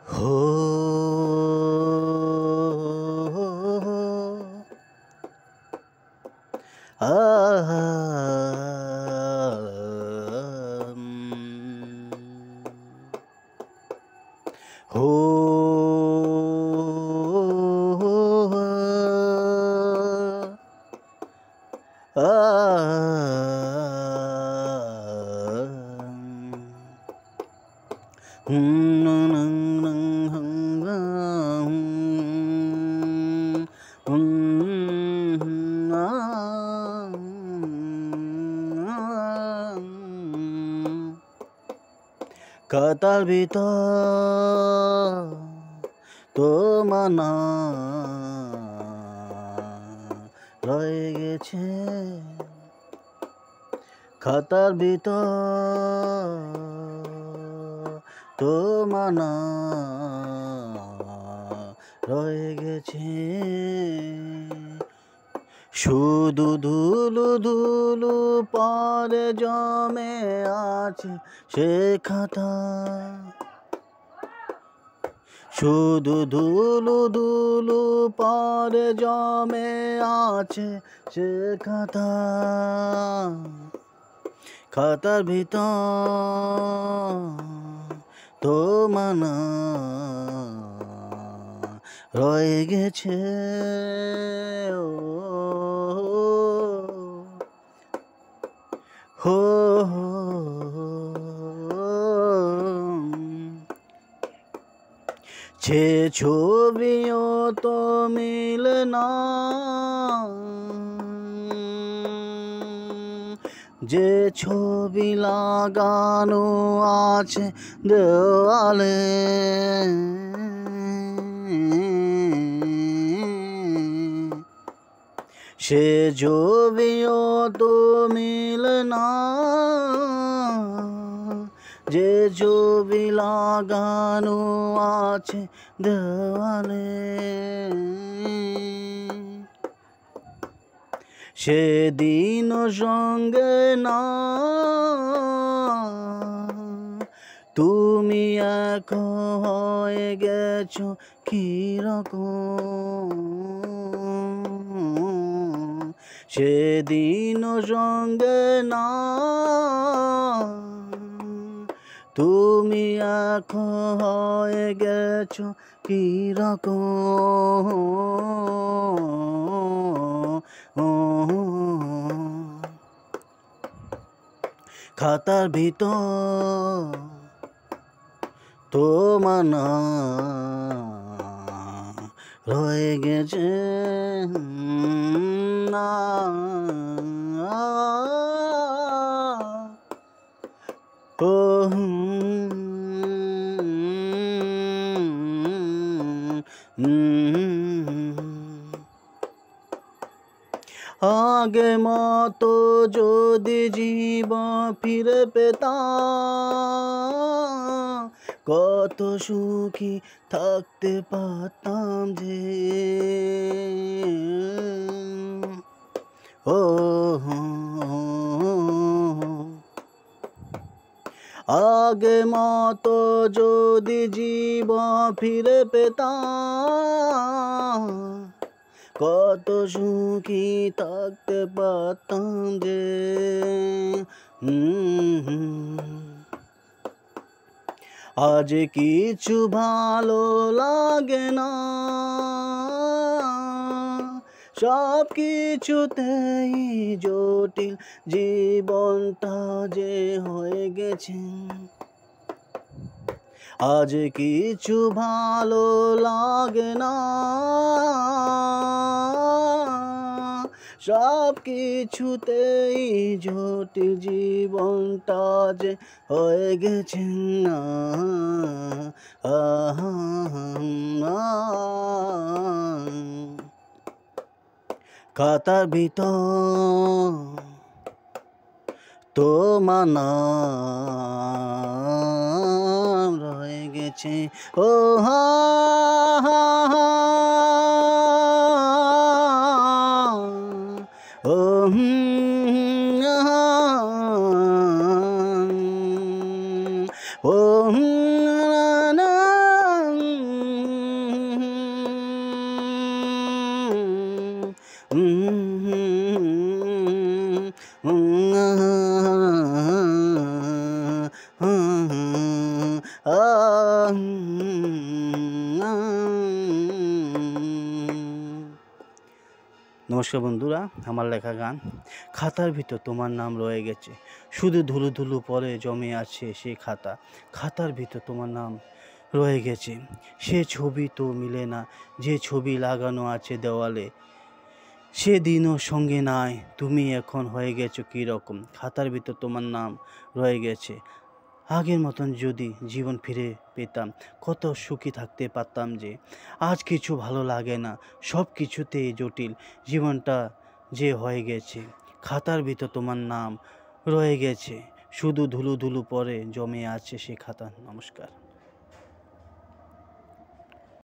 हो हो খাতার ভিতর তোমার নাম রয়ে গেছে, খাতার ভিতর তোমার নাম রয়ে গেছে। শুধু ধুলু ধুলু পরে জমে আছে সে খাতা, শুধু ধুলু ধুলু পরে জমে আছে সে খাতা। খাতার ভিতর তোমার নাম রয়ে গেছে। हो छे ছবিও তো মিলে না, যে ছবি লাগানো আছে দেওয়ালে, সে ছবিও তো মিলে না, যে ছবি লাগানো আছে দেওয়ালে। সেদিন সঙ্গে না তুমি এক হয়ে গেছো কিরকম, সেদিন সঙ্গে না তুমি এক হয়ে গেছো কিরকম। খাতার ভিতর তোমার নাম রয়ে গেছে না। ও আগে মতো যদি জীবন ফিরে পেতাম, কত সুখী থাকতে পারতাম যে। ও আগে মতো যদি জীবন ফিরে পেতাম, কত সুখী থাকতে পারতাম যে। আজ কিছু ভালো লাগে না, সব কিছুতেই জটিল জীবনটা যে হয়ে গেছে। আজ কিছু ভালো লাগে না, সব কিছুতেই জটিল জীবনটা যে হয়ে গেছে না। খাতার ভিতর তোমার নাম রয়ে গেছে। ও হা হা হা ও ও নমস্কার বন্ধুরা, আমার লেখা গান খাতার ভিতর তোমার নাম রয়ে গেছে, শুধু ধুলো ধুলো পরে জমে আছে সেই খাতা। খাতার ভিতর তোমার নাম রয়ে গেছে, সে ছবি তো মিলে না যে ছবি লাগানো আছে দেওয়ালে। সেদিনও সঙ্গে নাই, তুমি এখন হয়ে গেছো কীরকম। খাতার ভিতর তোমার নাম রয়ে গেছে, আগের মতন যদি জীবন ফিরে পেতাম কত সুখী থাকতে পারতাম যে। আজ কিছু ভালো লাগে না, সব কিছুতেই জটিল, জীবনটা যে হয়ে গেছে। খাতার ভিতর তোমার নাম রয়ে গেছে, শুধু ধুলো ধুলো পরে জমে আছে সে খাতা। নমস্কার।